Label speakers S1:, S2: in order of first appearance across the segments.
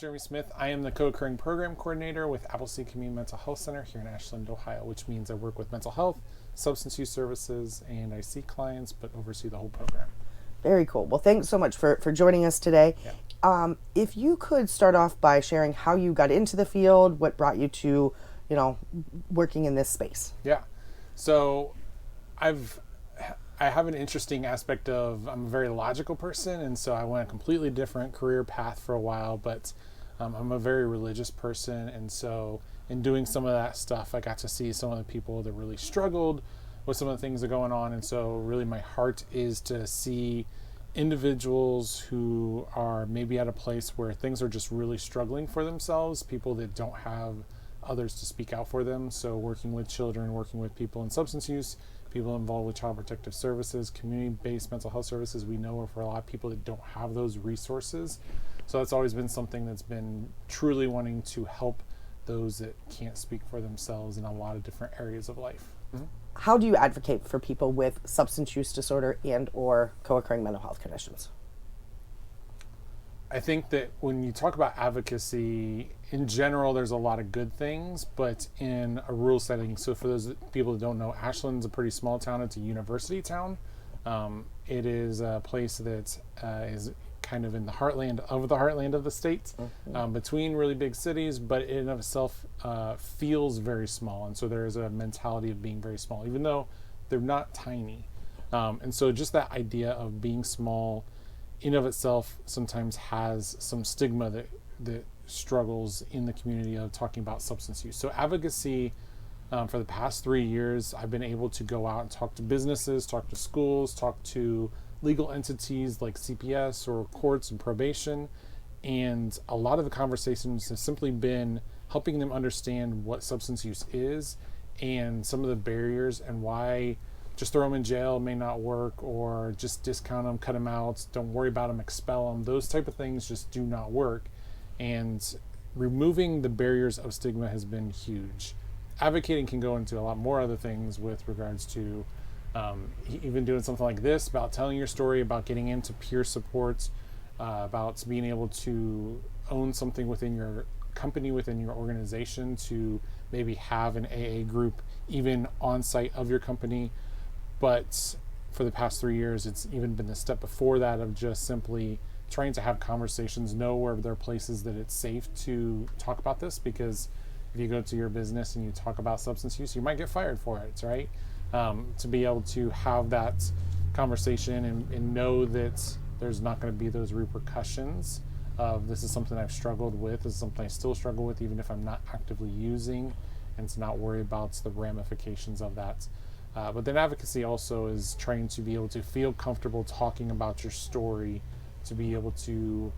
S1: Jeremy Smith. I am the co-occurring program coordinator with Appleseed Community Mental Health Center here in Ashland, Ohio, which means I work with mental health, substance use services, and I see clients, but oversee the whole program.
S2: Very cool. Well, thanks so much for joining us today.
S1: Yeah.
S2: If you could start off by sharing how you got into the field, what brought you to, working in this space.
S1: Yeah. So I have an interesting aspect of, I'm a very logical person, and so I went a completely different career path for a while, but I'm a very religious person, and so in doing some of that stuff, I got to see some of the people that really struggled with some of the things that are going on, and so really my heart is to see individuals who are maybe at a place where things are just really struggling for themselves, people that don't have others to speak out for them. So working with children, working with people in substance use, people involved with child protective services, community-based mental health services, we know for a lot of people that don't have those resources. So that's always been something that's been truly wanting to help those that can't speak for themselves in a lot of different areas of life. Mm-hmm.
S2: How do you advocate for people with substance use disorder and or co-occurring mental health conditions?
S1: I think that when you talk about advocacy, in general, there's a lot of good things, but in a rural setting, so for those people that don't know, Ashland's a pretty small town. It's a university town. It is a place that is kind of in the heartland of the state, between really big cities, but in and of itself feels very small. And so there is a mentality of being very small, even though they're not tiny. And so just that idea of being small in of itself sometimes has some stigma that struggles in the community of talking about substance use. So advocacy, for the past 3 years, I've been able to go out and talk to businesses, talk to schools, talk to legal entities like CPS or courts and probation. And a lot of the conversations have simply been helping them understand what substance use is and some of the barriers and why just throw them in jail may not work, or just discount them, cut them out, don't worry about them, expel them. Those type of things just do not work. And removing the barriers of stigma has been huge. Advocating can go into a lot more other things with regards to even doing something like this, about telling your story, about getting into peer support, about being able to own something within your company, within your organization, to maybe have an AA group even on site of your company. But for the past 3 years, it's even been the step before that of just simply trying to have conversations, know where there are places that it's safe to talk about this, because if you go to your business and you talk about substance use, you might get fired for it, right? To be able to have that conversation and know that there's not going to be those repercussions of, this is something I've struggled with, this is something I still struggle with even if I'm not actively using, and to not worry about the ramifications of that. But then advocacy also is trying to be able to feel comfortable talking about your story, to be able to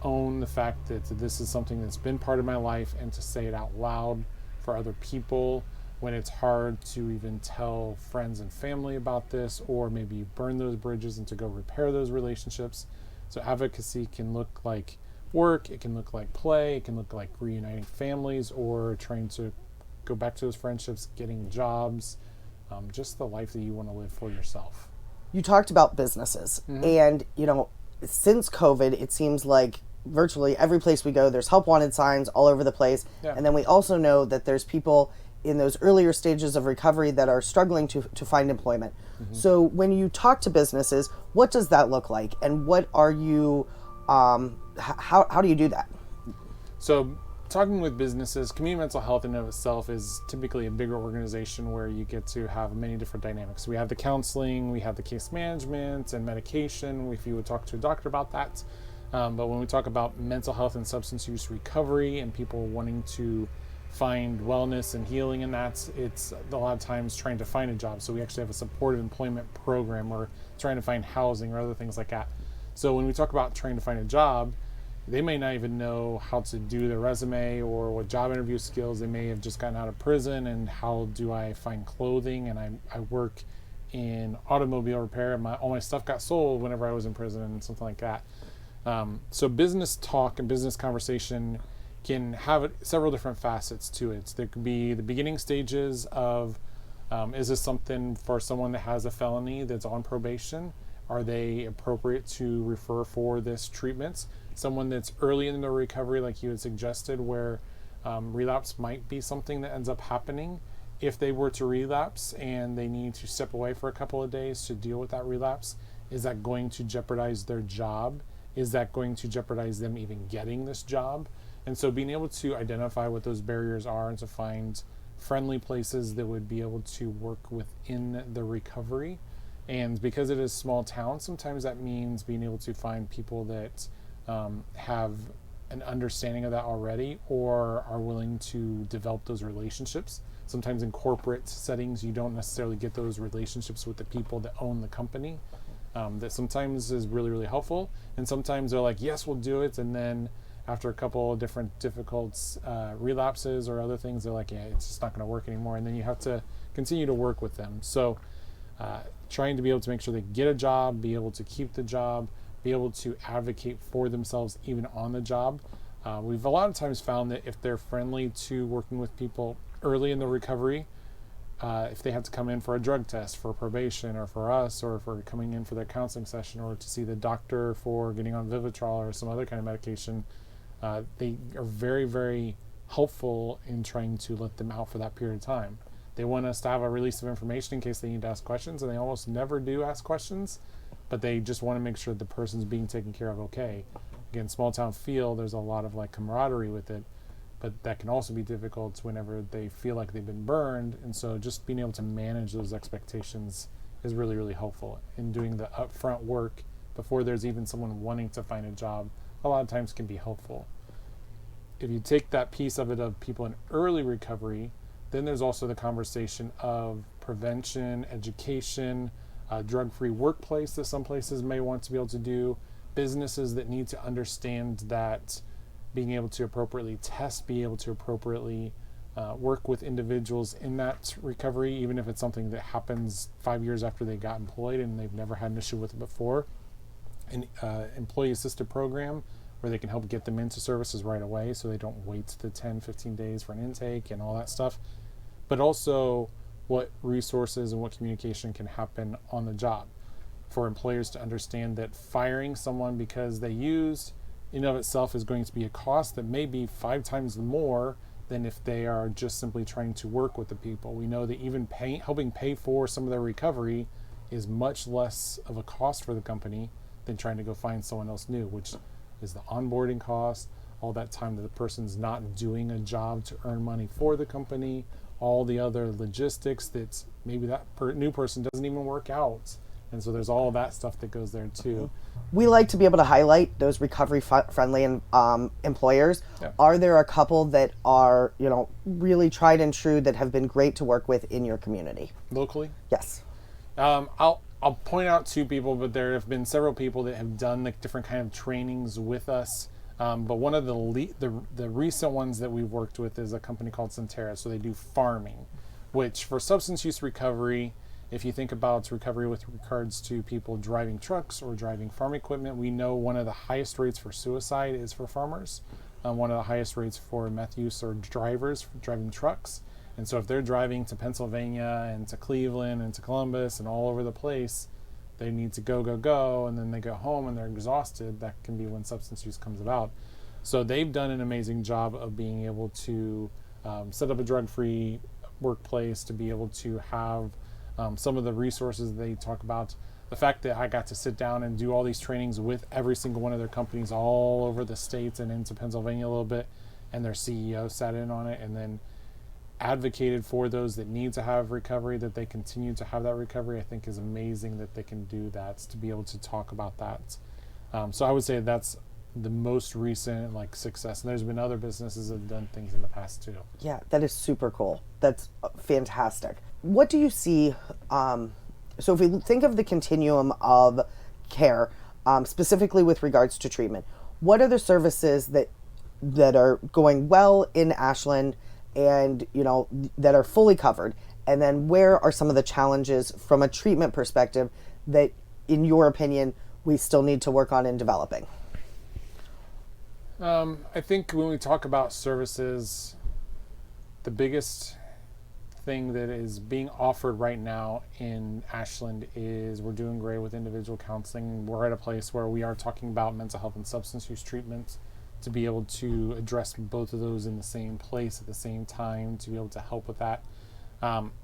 S1: own the fact that this is something that's been part of my life, and to say it out loud for other people when it's hard to even tell friends and family about this, or maybe you burn those bridges and to go repair those relationships. So advocacy can look like work, it can look like play, it can look like reuniting families, or trying to go back to those friendships, getting jobs, just the life that you want to live for yourself.
S2: You talked about businesses, and since COVID, it seems like virtually every place we go, there's help wanted signs all over the place.
S1: Yeah.
S2: And then we also know that there's people in those earlier stages of recovery that are struggling to find employment. So when you talk to businesses, what does that look like? And what are you, how do you do that?
S1: So talking with businesses, community mental health in and of itself is typically a bigger organization where you get to have many different dynamics. We have the counseling, we have the case management and medication, if you would talk to a doctor about that. But when we talk about mental health and substance use recovery and people wanting to find wellness and healing in that, it's a lot of times trying to find a job. So we actually have a supportive employment program, or trying to find housing or other things like that. So when we talk about trying to find a job, they may not even know how to do their resume or what job interview skills. They may have just gotten out of prison, and how do I find clothing? And I work in automobile repair, and all my stuff got sold whenever I was in prison and something like that. So business talk and business conversation can have several different facets to it. There could be the beginning stages of, is this something for someone that has a felony that's on probation? Are they appropriate to refer for this treatment? Someone that's early in the recovery, like you had suggested, where relapse might be something that ends up happening. If they were to relapse and they need to step away for a couple of days to deal with that relapse, is that going to jeopardize their job? Is that going to jeopardize them even getting this job? And so being able to identify what those barriers are and to find friendly places that would be able to work within the recovery. And because it is small town, sometimes that means being able to find people that have an understanding of that already or are willing to develop those relationships. Sometimes in corporate settings, you don't necessarily get those relationships with the people that own the company. That sometimes is really, really helpful. And sometimes they're like, yes, we'll do it. And then after a couple of different difficult relapses or other things, they're like, yeah, it's just not going to work anymore. And then you have to continue to work with them. So trying to be able to make sure they get a job, be able to keep the job, be able to advocate for themselves even on the job. We've a lot of times found that if they're friendly to working with people early in the recovery, if they have to come in for a drug test, for probation, or for us, or for coming in for their counseling session, or to see the doctor for getting on Vivitrol or some other kind of medication, they are very, very helpful in trying to let them out for that period of time. They want us to have a release of information in case they need to ask questions, and they almost never do ask questions, but they just want to make sure the person's being taken care of okay. Again, small town feel, there's a lot of like camaraderie with it, but that can also be difficult whenever they feel like they've been burned. And so just being able to manage those expectations is really, really helpful in doing the upfront work before there's even someone wanting to find a job. A lot of times can be helpful. If you take that piece of it of people in early recovery, then there's also the conversation of prevention, education, drug-free workplace that some places may want to be able to do, businesses that need to understand that being able to appropriately test, be able to appropriately work with individuals in that recovery, even if it's something that happens 5 years after they got employed and they've never had an issue with it before. An employee-assisted program where they can help get them into services right away so they don't wait the 10, 15 days for an intake and all that stuff. But also what resources and what communication can happen on the job for employers to understand that firing someone because they used in of itself is going to be a cost that may be 5 times more than if they are just simply trying to work with the people. We know that even helping pay for some of their recovery is much less of a cost for the company than trying to go find someone else new, which is the onboarding cost, all that time that the person's not doing a job to earn money for the company, all the other logistics that maybe that new person doesn't even work out. And so there's all that stuff that goes there too.
S2: We like to be able to highlight those recovery-friendly employers. Yeah. Are there a couple that are, really tried and true that have been great to work with in your community?
S1: Locally?
S2: Yes.
S1: I'll point out 2 people, but there have been several people that have done the different kind of trainings with us. But one of the recent ones that we've worked with is a company called Centera. So they do farming, which for substance use recovery, if you think about recovery with regards to people driving trucks or driving farm equipment, we know one of the highest rates for suicide is for farmers. One of the highest rates for meth use are drivers for driving trucks. And so if they're driving to Pennsylvania and to Cleveland and to Columbus and all over the place, they need to go, and then they go home and they're exhausted. That can be when substance use comes about. So they've done an amazing job of being able to set up a drug-free workplace, to be able to have some of the resources they talk about. The fact that I got to sit down and do all these trainings with every single one of their companies all over the states and into Pennsylvania a little bit, and their CEO sat in on it and then advocated for those that need to have recovery, that they continue to have that recovery, I think is amazing that they can do that, to be able to talk about that. So I would say that's the most recent success. And there's been other businesses that have done things in the past too.
S2: Yeah, that is super cool. That's fantastic. What do you see? So if we think of the continuum of care, specifically with regards to treatment, what are the services that are going well in Ashland and that are fully covered, and then where are some of the challenges from a treatment perspective that, in your opinion, we still need to work on in developing?
S1: I think when we talk about services, the biggest thing that is being offered right now in Ashland is we're doing great with individual counseling. We're at a place where we are talking about mental health and substance use treatment to be able to address both of those in the same place at the same time, to be able to help with that.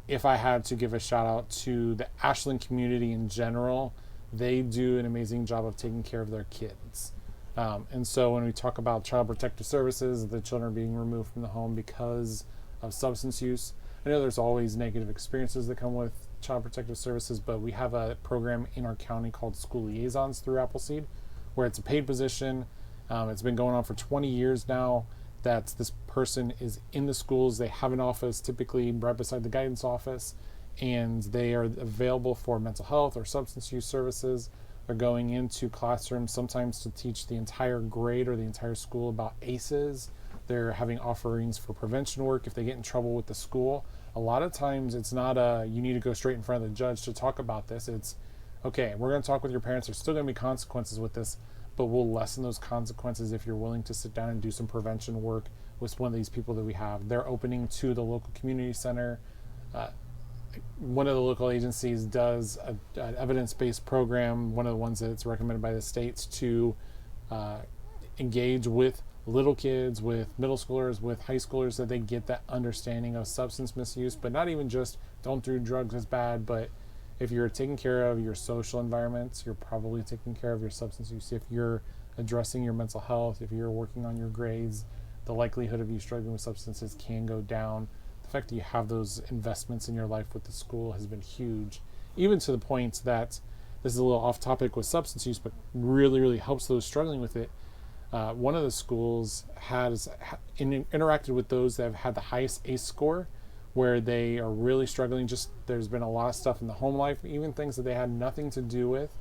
S1: If I had to give a shout out to the Ashland community in general, they do an amazing job of taking care of their kids. And so when we talk about child protective services, the children being removed from the home because of substance use, I know there's always negative experiences that come with child protective services, but we have a program in our county called School Liaisons through Appleseed, where it's a paid position. It's been going on for 20 years now, that this person is in the schools. They have an office typically right beside the guidance office, and they are available for mental health or substance use services. They're going into classrooms sometimes to teach the entire grade or the entire school about ACEs. They're having offerings for prevention work if they get in trouble with the school. A lot of times it's not you need to go straight in front of the judge to talk about this. It's, okay, we're going to talk with your parents. There's still going to be consequences with this, but we'll lessen those consequences if you're willing to sit down and do some prevention work with one of these people that we have. They're opening to the local community center. One of the local agencies does an evidence-based program, one of the ones that's recommended by the states to engage with little kids, with middle schoolers, with high schoolers, so they get that understanding of substance misuse, but not even just don't do drugs is bad, but if you're taking care of your social environments, you're probably taking care of your substance use. If you're addressing your mental health, if you're working on your grades, the likelihood of you struggling with substances can go down. The fact that you have those investments in your life with the school has been huge, even to the point that, this is a little off topic with substance use, but really, really helps those struggling with it. One of the schools has interacted with those that have had the highest ACE score, where they are really struggling. Just, there's been a lot of stuff in the home life, even things that they had nothing to do with.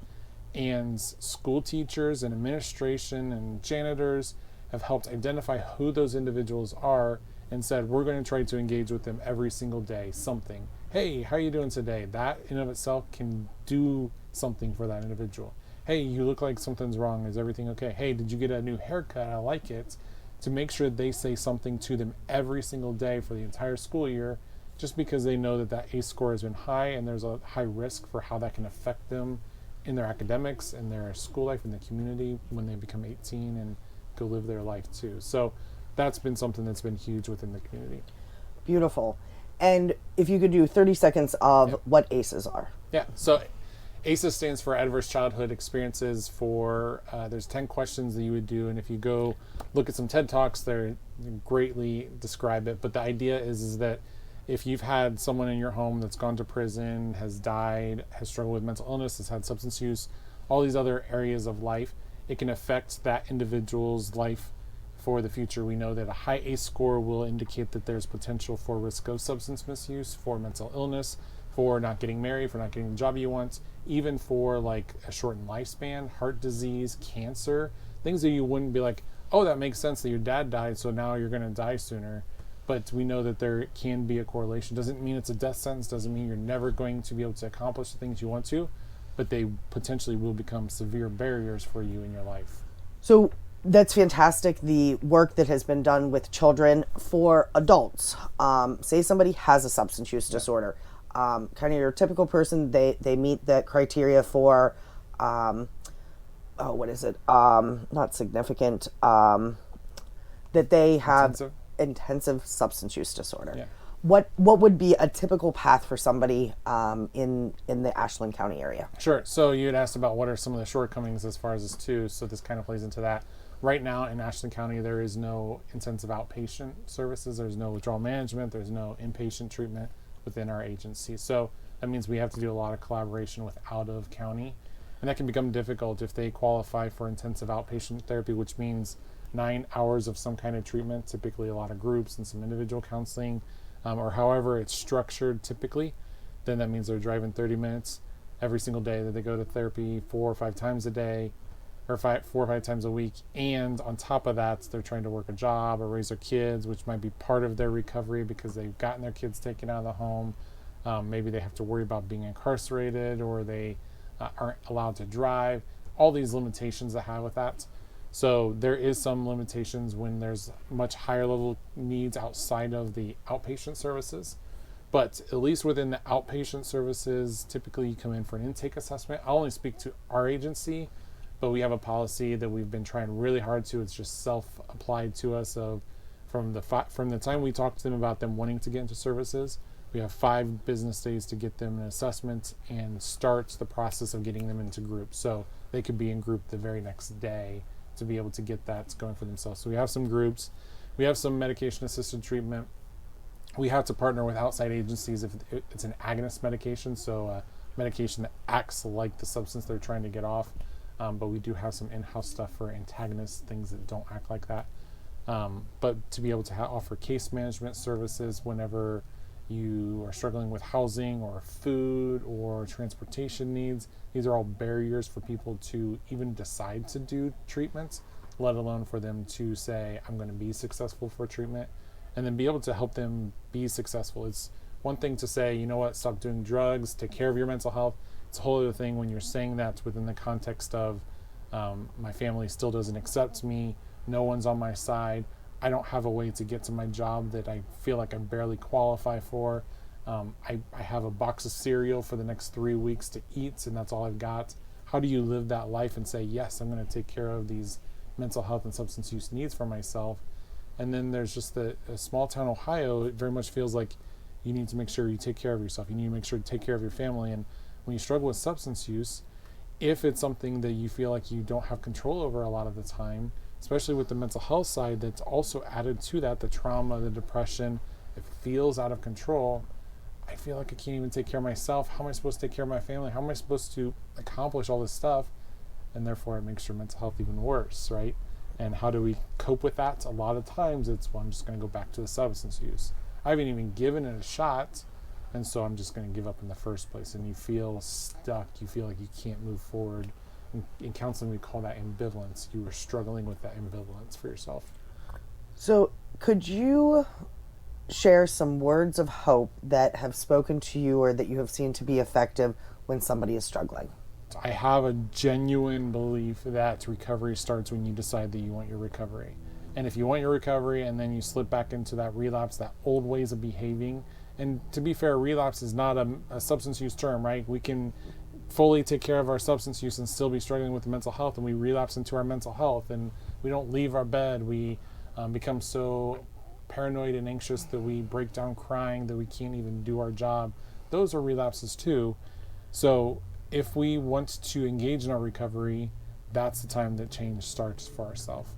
S1: And school teachers and administration and janitors have helped identify who those individuals are and said, we're going to try to engage with them every single day. Something, hey, how are you doing today? That in of itself can do something for that individual. Hey, you look like something's wrong. Is everything okay? Hey, did you get a new haircut? I like it. To make sure they say something to them every single day for the entire school year, just because they know that that ACE score has been high and there's a high risk for how that can affect them in their academics and their school life in the community when they become 18 and go live their life too. So that's been something that's been huge within the community.
S2: Beautiful. And if you could do 30 seconds of what ACEs are.
S1: Yeah, so ACEs stands for Adverse Childhood Experiences. There's 10 questions that you would do, and if you go look at some TED Talks, they greatly describe it. But the idea is that if you've had someone in your home that's gone to prison, has died, has struggled with mental illness, has had substance use, all these other areas of life, it can affect that individual's life for the future. We know that a high ACE score will indicate that there's potential for risk of substance misuse, for mental illness, for not getting married, for not getting the job you want, even for like a shortened lifespan, heart disease, cancer, things that you wouldn't be like, oh, that makes sense that your dad died, so now you're going to die sooner. But we know that there can be a correlation. Doesn't mean it's a death sentence, doesn't mean you're never going to be able to accomplish the things you want to, but they potentially will become severe barriers for you in your life.
S2: So that's fantastic, the work that has been done with children. For adults, say somebody has a substance use disorder, kind of your typical person, they meet the criteria for, what is it? Not significant, that they have intensive substance use disorder.
S1: Yeah.
S2: What would be a typical path for somebody in the Ashland County area?
S1: Sure. So you had asked about what are some of the shortcomings as far as this too. So this kind of plays into that. Right now in Ashland County, there is no intensive outpatient services. There's no withdrawal management. There's no inpatient treatment within our agency. So that means we have to do a lot of collaboration with out of county. And that can become difficult if they qualify for intensive outpatient therapy, which means 9 hours of some kind of treatment, typically a lot of groups and some individual counseling, or however it's structured typically. Then that means they're driving 30 minutes every single day, that they go to therapy 4 or 5 times a day, or 4 or 5 times a week. And on top of that, they're trying to work a job or raise their kids, which might be part of their recovery because they've gotten their kids taken out of the home. Maybe they have to worry about being incarcerated, or they aren't allowed to drive. All these limitations that have with that. So there is some limitations when there's much higher level needs outside of the outpatient services. But at least within the outpatient services, typically you come in for an intake assessment. I'll only speak to our agency, but we have a policy that we've been trying really hard to. It's just self-applied to us of from the time we talk to them about them wanting to get into services, we have 5 business days to get them an assessment and start the process of getting them into groups. So they could be in group the very next day to be able to get that going for themselves. So we have some groups. We have some medication-assisted treatment. We have to partner with outside agencies if it's an agonist medication, so medication that acts like the substance they're trying to get off. But we do have some in-house stuff for antagonists, things that don't act like that. But to be able to offer case management services whenever you are struggling with housing or food or transportation needs, these are all barriers for people to even decide to do treatments, let alone for them to say, I'm going to be successful for treatment, and then be able to help them be successful. It's one thing to say, you know what, stop doing drugs, take care of your mental health. It's a whole other thing when you're saying that within the context of my family still doesn't accept me, no one's on my side, I don't have a way to get to my job that I feel like I barely qualify for. I have a box of cereal for the next 3 weeks to eat, and that's all I've got. How do you live that life and say, yes, I'm going to take care of these mental health and substance use needs for myself? And then there's just a small town Ohio, it very much feels like you need to make sure you take care of yourself. You need to make sure to take care of your family. And when you struggle with substance use, if it's something that you feel like you don't have control over a lot of the time, especially with the mental health side that's also added to that, the trauma, the depression, it feels out of control. I feel like I can't even take care of myself. How am I supposed to take care of my family? How am I supposed to accomplish all this stuff? And therefore it makes your mental health even worse, right? And how do we cope with that? A lot of times it's, well, I'm just going to go back to the substance use. I haven't even given it a shot, and so I'm just going to give up in the first place. And you feel stuck. You feel like you can't move forward. In counseling, we call that ambivalence. You were struggling with that ambivalence for yourself.
S2: So could you share some words of hope that have spoken to you or that you have seen to be effective when somebody is struggling?
S1: I have a genuine belief that recovery starts when you decide that you want your recovery. And if you want your recovery and then you slip back into that relapse, that old ways of behaving, and to be fair, relapse is not a substance use term, right? We can fully take care of our substance use and still be struggling with mental health, and we relapse into our mental health, and we don't leave our bed. We become so paranoid and anxious that we break down crying, that we can't even do our job. Those are relapses too. So if we want to engage in our recovery, that's the time that change starts for ourselves.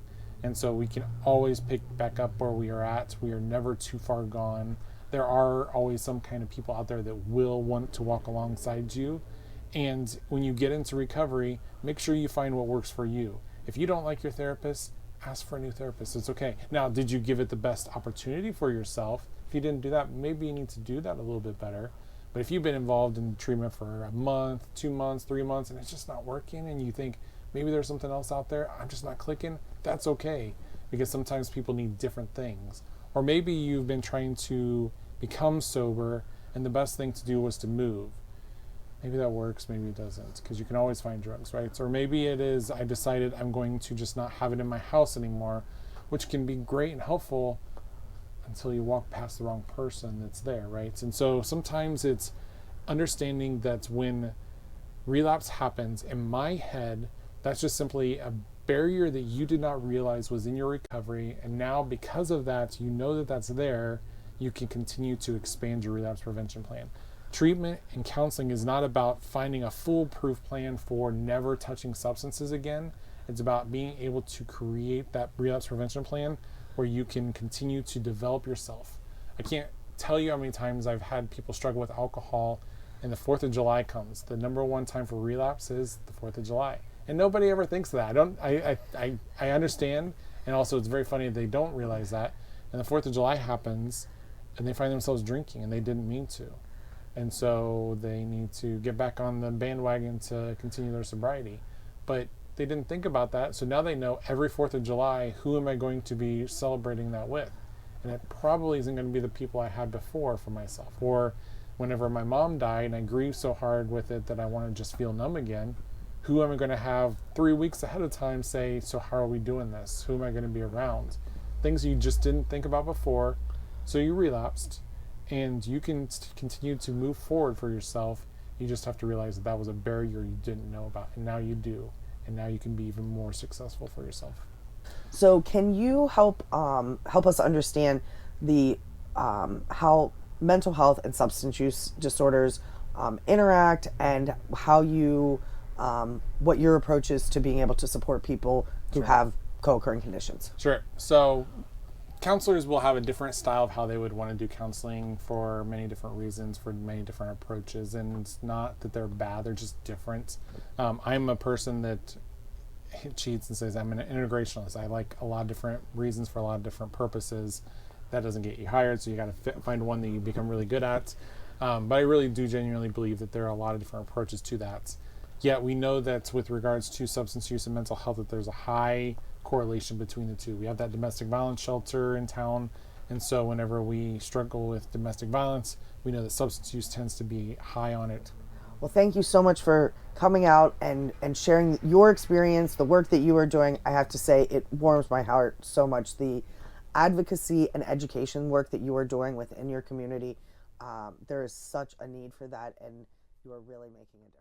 S1: And so we can always pick back up where we are at. We are never too far gone. There are always some kind of people out there that will want to walk alongside you. And when you get into recovery, make sure you find what works for you. If you don't like your therapist, ask for a new therapist. It's okay. Now, did you give it the best opportunity for yourself? If you didn't do that, maybe you need to do that a little bit better. But if you've been involved in treatment for a month, 2 months, 3 months, and it's just not working, and you think maybe there's something else out there, I'm just not clicking, that's okay. Because sometimes people need different things. Or maybe you've been trying to become sober, and the best thing to do was to move. Maybe that works, maybe it doesn't, because you can always find drugs, right? Or maybe it is, I decided I'm going to just not have it in my house anymore, which can be great and helpful until you walk past the wrong person that's there, right? And so sometimes it's understanding that when relapse happens, in my head, that's just simply a barrier that you did not realize was in your recovery, and now because of that, you know that that's there, you can continue to expand your relapse prevention plan. Treatment and counseling is not about finding a foolproof plan for never touching substances again. It's about being able to create that relapse prevention plan where you can continue to develop yourself. I can't tell you how many times I've had people struggle with alcohol, and the 4th of July comes. The number one time for relapse is the 4th of July. And nobody ever thinks of that. I understand, and also it's very funny they don't realize that. And the 4th of July happens, and they find themselves drinking, and they didn't mean to. And so they need to get back on the bandwagon to continue their sobriety. But they didn't think about that, so now they know every 4th of July, who am I going to be celebrating that with? And it probably isn't going to be the people I had before for myself. Or whenever my mom died and I grieved so hard with it that I want to just feel numb again, who am I going to have 3 weeks ahead of time say, so how are we doing this? Who am I going to be around? Things you just didn't think about before, so you relapsed. and you can continue to move forward for yourself. You just have to realize that that was a barrier you didn't know about, and now you do, and now you can be even more successful for yourself.
S2: So, can you help us understand the how mental health and substance use disorders interact, and how you what your approach is to being able to support people who have co-occurring conditions?
S1: Sure. So counselors will have a different style of how they would want to do counseling for many different reasons, for many different approaches, and it's not that they're bad, they're just different. I'm a person that cheats and says I'm an integrationalist. I like a lot of different reasons for a lot of different purposes. That doesn't get you hired, so you got to find one that you become really good at. But I really do genuinely believe that there are a lot of different approaches to that. Yet we know that with regards to substance use and mental health, that there's a high correlation between the two. We have that domestic violence shelter in town, and so whenever we struggle with domestic violence, we know that substance use tends to be high on it.
S2: Well, thank you so much for coming out and sharing your experience, the work that you are doing. I have to say, it warms my heart so much. The advocacy and education work that you are doing within your community, there is such a need for that, and you are really making a difference.